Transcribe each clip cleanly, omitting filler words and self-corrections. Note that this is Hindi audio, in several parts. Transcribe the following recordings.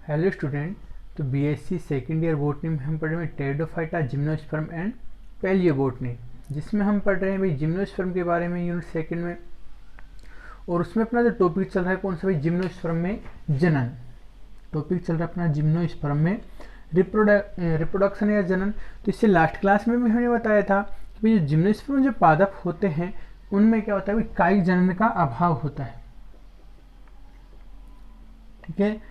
Hello student. तो बीएससी सेकेंड ईयर बॉटनी में हम पढ़ रहे हैं टेरिडोफाइटा, जिम्नोस्पर्म एंड पैलियोबॉटनी, जिसमें हम पढ़ रहे हैं भाई जिम्नोस्पर्म के बारे में यूनिट सेकंड में। और उसमें अपना जो टॉपिक चल रहा है कौन सा भाई, जिम्नोस्पर्म में जनन। टॉपिक चल रहा है अपना जिम्नोस्पर्म में रिप्रोडक्शन या जनन। तो इससे लास्ट क्लास में भी हमने बताया था कि भाई जो जिम्नोस्पर्म जो पादप होते हैं उनमें क्या होता है भाई, कायिक जनन का अभाव होता है। ठीक है,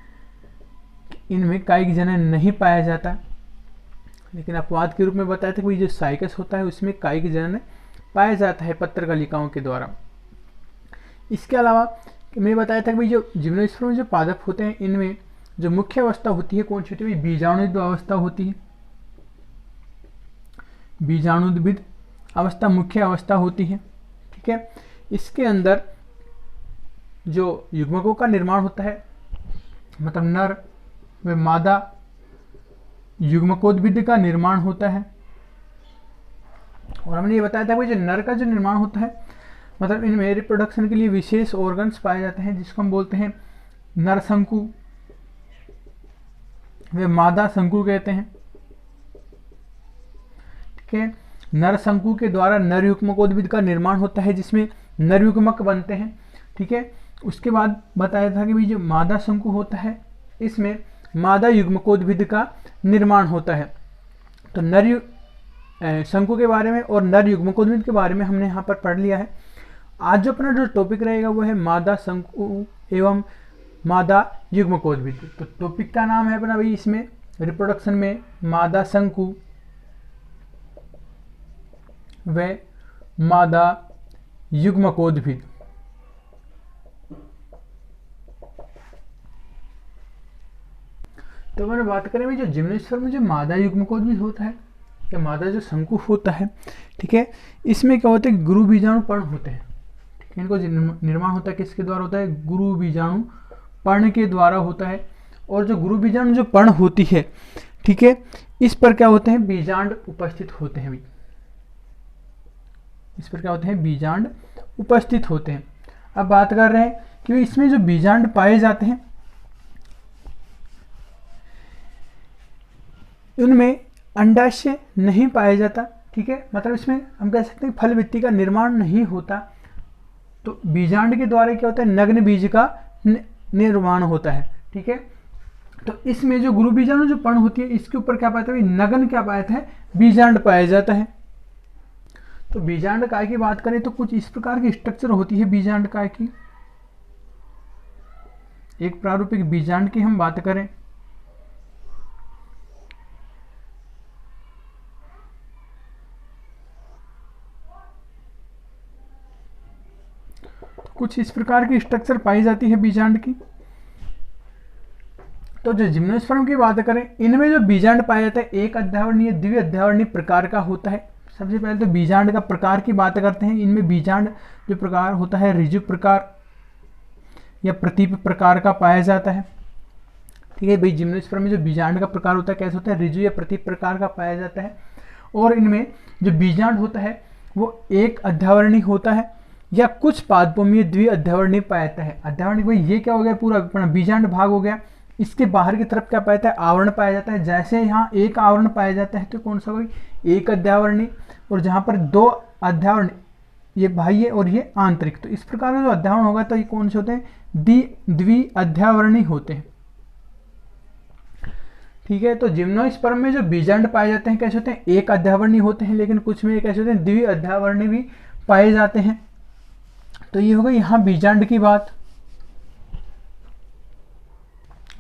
इनमें कायिक जनन नहीं पाया जाता, लेकिन अपवाद के रूप में बताया था कि जो साइकस होता है उसमें कायिक जनन पाया जाता है पत्रकलिकाओं के द्वारा। इसके अलावा मैंने बताया था कि भाई जो जिम्नोस्पर्म जो पादप होते हैं इनमें जो मुख्य अवस्था होती है कौन सी होती है भाई, बीजाणुविद अवस्था होती है। बीजाणुविद अवस्था मुख्य अवस्था होती है। ठीक है, इसके अंदर जो युग्मकों का निर्माण होता है, मतलब नर व मादा युग्मकोद्भिद का निर्माण होता है। और हमने ये बताया था कि जो नर का जो निर्माण होता है, मतलब इनमें रिप्रोडक्शन के लिए विशेष ऑर्गन्स पाए जाते हैं जिसको हम बोलते हैं नरशंकु वे मादा शंकु कहते हैं। ठीक है, नरशंकु के द्वारा नर युग्मकोद्भिद का निर्माण होता है जिसमें नर युग्मक बनते हैं। ठीक है, उसके बाद बताया था कि भाई जो मादा शंकु होता है इसमें मादा युग्मकोद्भिद का निर्माण होता है। तो नर शंकु के बारे में और नर युग्मकोद्भिद के बारे में हमने यहाँ पर पढ़ लिया है। आज जो अपना जो टॉपिक रहेगा वो है मादा शंकु एवं मादा युग्मकोद्भिद। तो टॉपिक का नाम है अपना भाई इसमें रिप्रोडक्शन में मादा शंकु व मादा युग्मकोद्भिद। तो मैंने बात करें भाई जो जिम्नोस्पर्म में जो मादा युग्मकोद्भिद होता है या मादा जो शंकु होता है, ठीक है, इसमें क्या होता है, गुरु बीजाणु पर्ण होते हैं। ठीक है, इनको निर्माण होता है किसके द्वारा होता है, गुरु बीजाणु पर्ण के द्वारा होता है। और जो गुरु बीजाणु जो पर्ण होती है, ठीक है, इस पर क्या होते हैं, बीजांड उपस्थित होते हैं। इस पर क्या होते हैं, बीजांड उपस्थित होते हैं। अब बात कर रहे हैं कि इसमें जो बीजांड पाए जाते हैं उनमें अंडाशय नहीं पाया जाता। ठीक है, मतलब इसमें हम कह सकते हैं फल भित्ति का निर्माण नहीं होता। तो बीजांड के द्वारा क्या होता है, नग्न बीज का निर्माण होता है। ठीक है, तो इसमें जो गुरु बीजाणु जो पर्ण होती है इसके ऊपर क्या पाया था, नग्न क्या पाया था, बीजांड पाया जाता है। तो बीजांड काय की बात करें तो कुछ इस प्रकार की स्ट्रक्चर होती है बीजांड काय की। एक प्रारूपिक बीजांड की हम बात करें कुछ इस प्रकार की स्ट्रक्चर पाई जाती है बीजांड की। तो जो जिम्नोस्पर्म की बात करें इनमें जो बीजांड पाया जाता है एक अध्यावरणीय द्वि अध्यावरणीय प्रकार का होता है। सबसे पहले तो बीजांड का प्रकार की बात करते हैं। इनमें बीजांड जो प्रकार होता है ऋजु प्रकार या प्रतीप प्रकार का पाया जाता है। ठीक है भाई, जिम्नोस्पर्म में जो बीजांड का प्रकार होता है कैसे होता है, ऋजु या प्रतीप प्रकार का पाया जाता है। और इनमें जो बीजांड होता है वो एक अध्यावरणीय होता है या कुछ पादपों में द्वि अध्यावरणीय पाया जाता है। अध्यावरणीय भाई ये क्या हो गया, पूरा अपना बीजांड भाग हो गया। इसके बाहर की तरफ क्या पाया जाता है, आवरण पाया जाता है। जैसे यहाँ एक आवरण पाया जाता है तो कौन सा भाई, एक अध्यावरणीय। और जहाँ पर दो अध्यावरण, ये बाह्य और ये आंतरिक, तो इस प्रकार का जो अध्यावरण होगा तो ये कौन से होते हैं, द्वि अध्यावरणीय होते हैं। ठीक है, तो जिम्नोस्पर्म में जो बीजांड पाए जाते हैं कैसे होते हैं, एक अध्यावरणीय होते हैं, लेकिन कुछ में कैसे होते हैं, द्वि अध्यावरणीय भी पाए जाते हैं। तो ये होगा यहाँ बीजांड की बात।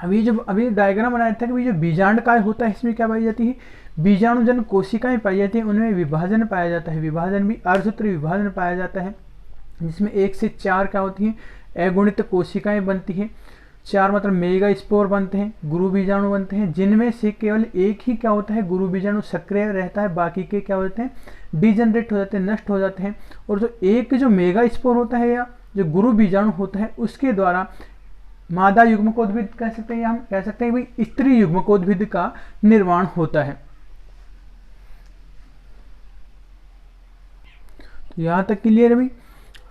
अभी डायग्राम बनाया था कि जो बीजांड काय होता है इसमें क्या पाई जाती है, बीजाणुजन कोशिकाएं पाई जाती है, उनमें विभाजन पाया जाता है। विभाजन भी अर्धसूत्री विभाजन पाया जाता है जिसमें 1 से 4 क्या होती हैं, अगुणित कोशिकाएं बनती हैं। 4 मतलब मेगा स्पोर बनते हैं, गुरु बीजाणु बनते हैं, जिनमें से केवल एक ही क्या होता है, गुरु बीजाणु सक्रिय रहता है, बाकी के क्या होते हैं, डिजनरेट हो जाते हैं, नष्ट हो जाते हैं। और जो एक जो मेगा स्पोर होता है या जो गुरु बीजाणु होता है उसके द्वारा मादा युग्मकोद्भिद कह सकते हैं, या हम कह सकते हैं भाई स्त्री युग्मकोद्भिद का निर्माण होता है। तो यहाँ तक क्लियर है भाई।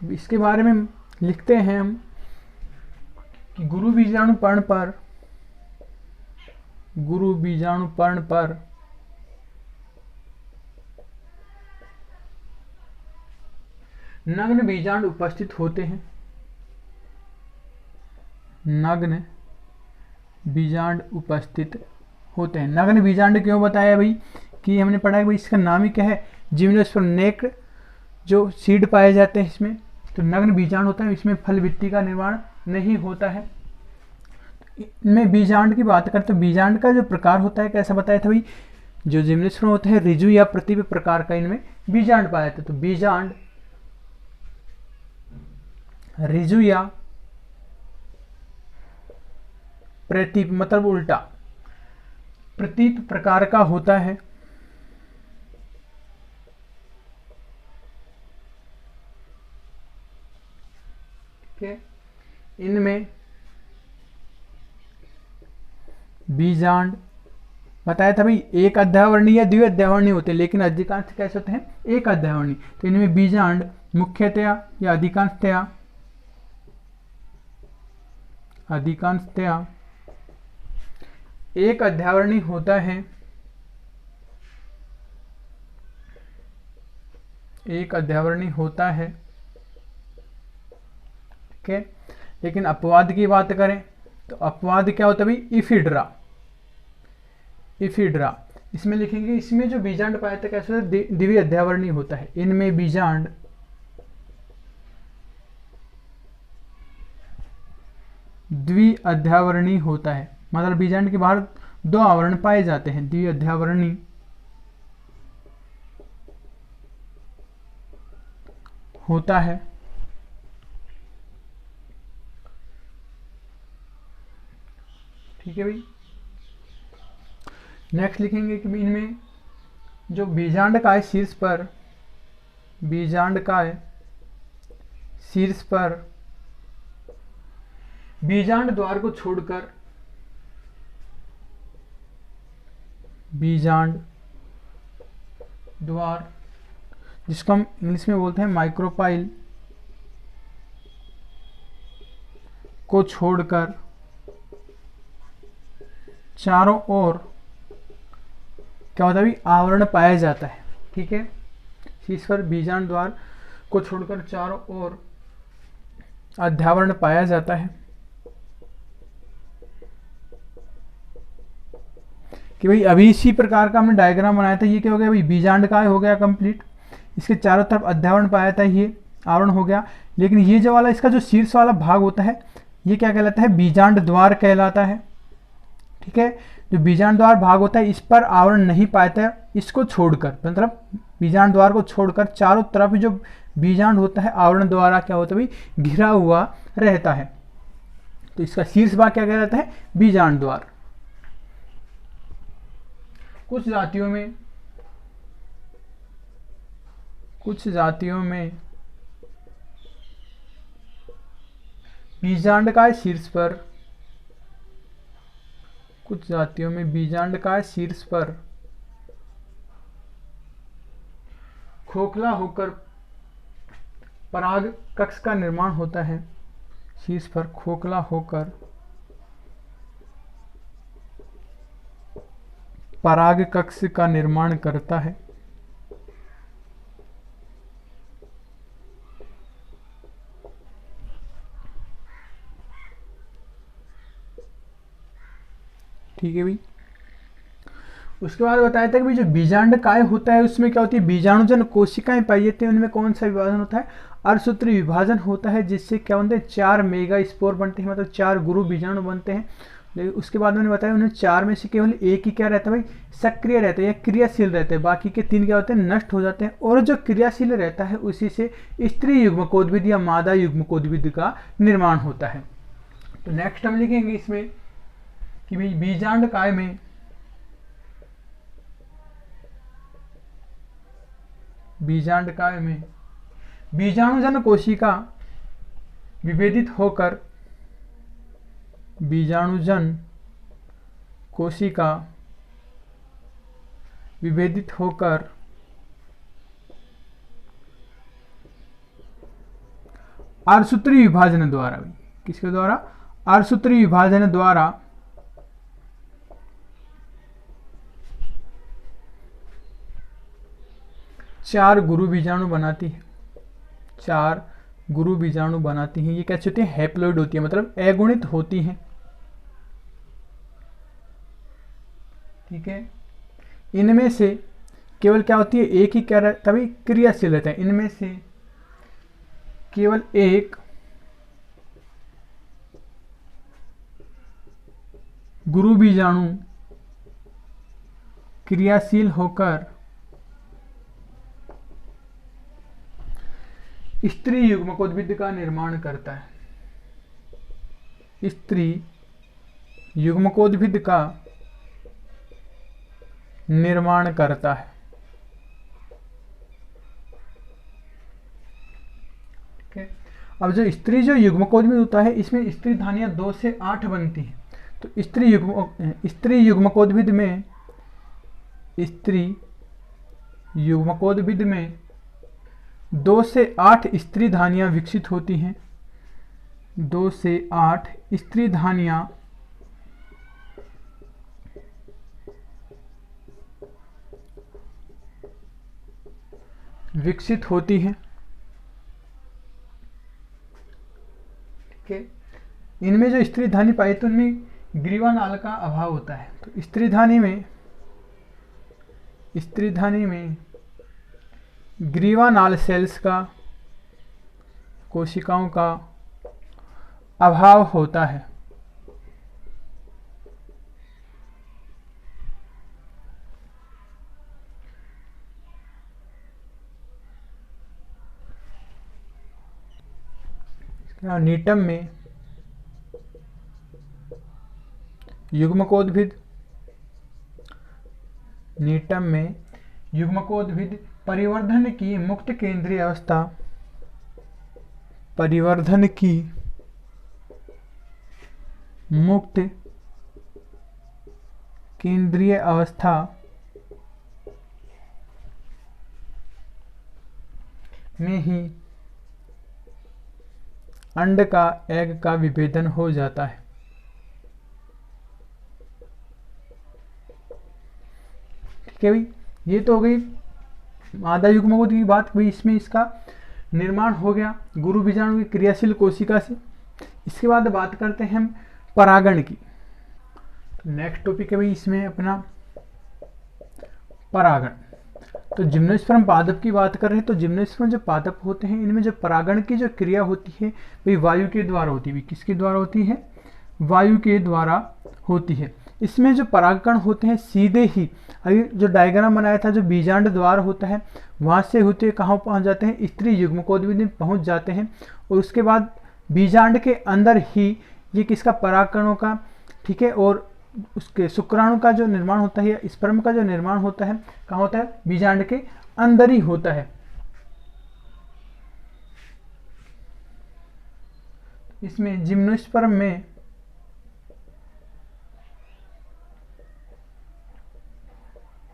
अब इसके बारे में लिखते हैं हम कि गुरु बीजाणु पर्ण पर गुरु बीजाणु पर्ण पर नग्न बीजांड उपस्थित होते हैं। नग्न बीजांड उपस्थित होते हैं। नग्न बीजांड क्यों बताया भाई कि हमने पढ़ा है भाई इसका नाम ही क्या है, जिम्नोस्पर्म नेक्ड जो सीड पाए जाते हैं इसमें, तो नग्न बीजांड होता है, इसमें फल भित्ति का निर्माण नहीं होता है। इनमें बीजांड की बात करें तो बीजांड का जो प्रकार होता है कैसा बताया था भाई, जो जिम्नोस्पर्म होता है ऋजु या प्रतिप प्रकार का इनमें बीजांड पाया जाता है। तो बीजांड ऋजु या प्रतीप मतलब उल्टा प्रतीप प्रकार का होता है। इनमें बीजांड बताया था भाई एक अध्यावरणीय या द्विअध्यावरणीय होते हैं, लेकिन अधिकांश कैसे होते हैं, एक अध्यावरणीय। तो इनमें बीजांड मुख्यतया या अधिकांशतया एक अध्यावरणीय होता है, एक अध्यावरणीय होता है। ठीक है, लेकिन अपवाद की बात करें तो अपवाद क्या होता है भाई, इफिड्रा। इफिड्रा इसमें लिखेंगे, इसमें जो बीजांड पाया था कैसे होता है, द्विअध्यावरणीय होता है। इनमें बीजांड द्विअध्यावरणीय होता है, मतलब बीजांड के बाहर दो आवरण पाए जाते हैं, द्विअध्यावरणीय होता है। ठीक है भाई, नेक्स्ट लिखेंगे कि इनमें जो बीजांड का है शीर्ष पर, बीजांड का है शीर्ष पर बीजांड द्वार को छोड़कर, बीजांड द्वार जिसको हम इंग्लिश में बोलते हैं माइक्रोपाइल को छोड़कर चारों ओर क्या होता है भाई, आवरण पाया जाता है। ठीक है, शीर्ष पर बीजांड द्वार को छोड़कर चारों ओर अध्यावरण पाया जाता है। कि भाई अभी इसी प्रकार का हमने डायग्राम बनाया था, ये क्या हो गया भाई, बीजांड का हो गया कंप्लीट, इसके चारों तरफ अध्यावरण पाया था, ये आवरण हो गया। लेकिन ये जो वाला इसका जो शीर्ष वाला भाग होता है ये क्या कहलाता है, बीजांड द्वार कहलाता है। ठीक है, जो बीजांड द्वार भाग होता है इस पर आवरण नहीं पाता है, इसको छोड़कर, मतलब बीजांड द्वार को छोड़कर चारों तरफ जो बीजांड होता है आवरण द्वारा क्या होता है भाई, घिरा हुआ रहता है। तो इसका शीर्ष भाग क्या कहलाता है, बीजांड द्वार। कुछ जातियों में बीजांड का शीर्ष पर, कुछ जातियों में बीजांड का शीर्ष पर खोखला होकर पराग कक्ष का निर्माण होता है। शीर्ष पर खोखला होकर पराग कक्ष का निर्माण करता है। ठीक है भाई, उसके बाद बताया था कि भाई जो बीजांड काय होता है उसमें क्या होती है, बीजाणुजन कोशिकाएं पाई जाती हैं, उनमें कौन सा विभाजन होता है, अर्धसूत्री विभाजन होता है, जिससे क्या बनते हैं, 4 मेगा स्पोर बनते हैं, मतलब 4 गुरु बीजाणु बनते हैं। लेकिन उसके बाद मैंने बताया उन्हें 4 में से केवल एक ही क्या रहता है भाई, सक्रिय रहता है या क्रियाशील रहता है, बाकी के 3 क्या होते हैं, नष्ट हो जाते हैं। और जो क्रियाशील रहता है उसी से स्त्री युग्मकोद्भिद या मादा युग्मकोद्भिद का निर्माण होता है। तो नेक्स्ट हम लिखेंगे इसमें कि भाई बीजांड काय में बीजाणुजन कोशिका विभेदित होकर, बीजाणुजन कोशिका विभेदित होकर अर्धसूत्री विभाजन द्वारा, किसके द्वारा, अर्धसूत्री विभाजन द्वारा 4 गुरु बीजाणु बनाती है, 4 गुरु बीजाणु बनाती हैं। ये कैसे होती है? हैप्लॉइड होती है, मतलब अगुणित होती हैं। ठीक है, इनमें से केवल क्या होती है? एक ही क्या तभी क्रियाशील रहता है। इनमें से केवल एक गुरु बीजाणु क्रियाशील होकर स्त्री युग्मकोद्भिद का निर्माण करता है। स्त्री युग्मकोद्भिद का निर्माण करता है। ठीक है, अब जो स्त्री जो युग्मकोद्भिद होता है, इसमें स्त्री धानियां 2 से 8 बनती हैं। तो स्त्री युग्मकोद्भिद में 2 से 8 स्त्री धानियां विकसित होती हैं। 2 से 8 स्त्री धानियां विकसित होती हैं। ठीक है, इनमें जो स्त्री धानी पाई तो उनमें ग्रीवानाल का अभाव होता है। तो स्त्री धानी में ग्रीवानाल सेल्स का, कोशिकाओं का अभाव होता है। नीटम में युग्मकोद्भिद परिवर्धन की मुक्त केंद्रीय अवस्था, परिवर्धन की मुक्त केंद्रीय अवस्था में ही अंड का एग का विभेदन हो जाता है। ठीक है भाई, ये तो हो गई मादा युग्मकोद की बात भाई। इसमें इसका निर्माण हो गया गुरु बीजाणु की क्रियाशील कोशिका से। इसके बाद बात करते हैं हम परागण की। नेक्स्ट टॉपिक है भाई इसमें अपना परागण। तो जिम्नोस्पर्म पादप की बात कर रहे हैं। तो जिम्नोस्पर्म जो पादप होते हैं, इनमें जो परागण की जो क्रिया होती है भाई वायु के द्वारा होती है। किसके द्वारा होती है? वायु के द्वारा होती है। इसमें जो परागकण होते हैं सीधे ही, अभी जो डायग्राम बनाया था, जो बीजांड द्वार होता है वहाँ से होते हुए कहाँ पहुँच जाते हैं? स्त्री युग्मकोद्भिद में पहुँच जाते हैं। और उसके बाद बीजांड के अंदर ही ये किसका? परागकणों का। ठीक है, और उसके शुक्राणु का जो निर्माण होता है या स्पर्म का जो निर्माण होता है कहाँ होता है? बीजांड के अंदर ही होता है। इसमें जिम्नोस्पर्म में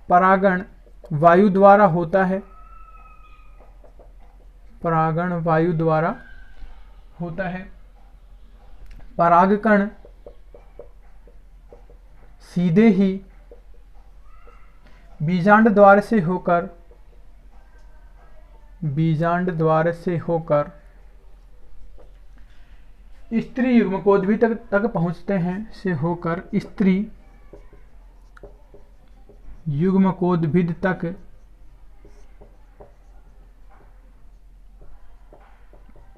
परागण वायु द्वारा होता है। परागण वायु द्वारा होता है। परागकण सीधे ही बीजांड द्वार से होकर स्त्री युग्मकोद्भिद तक पहुंचते हैं। से होकर स्त्री युग्मकोद्भिद तक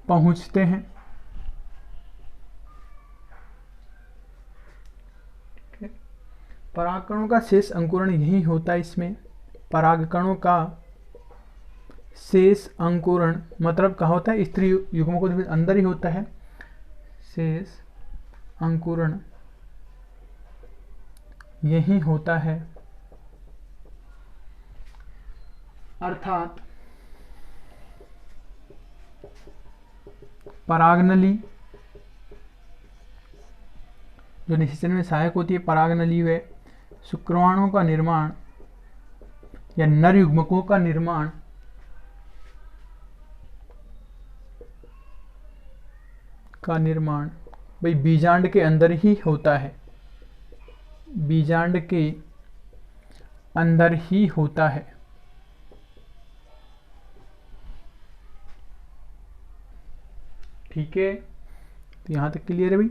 पहुंचते हैं। परागकणों का शेष अंकुरण यही होता है। इसमें परागकणों का शेष अंकुरण मतलब कहाँ होता है? स्त्री युग्मकोद्भिद अंदर ही होता है। शेष अंकुरण यही होता है, अर्थात परागनली जो निषेचन में सहायक होती है, परागनली व शुक्राणुओं का निर्माण या नर युग्मकों का निर्माण भाई बीजांड के अंदर ही होता है। बीजांड के अंदर ही होता है। ठीक है, तो यहाँ तक क्लियर है भाई।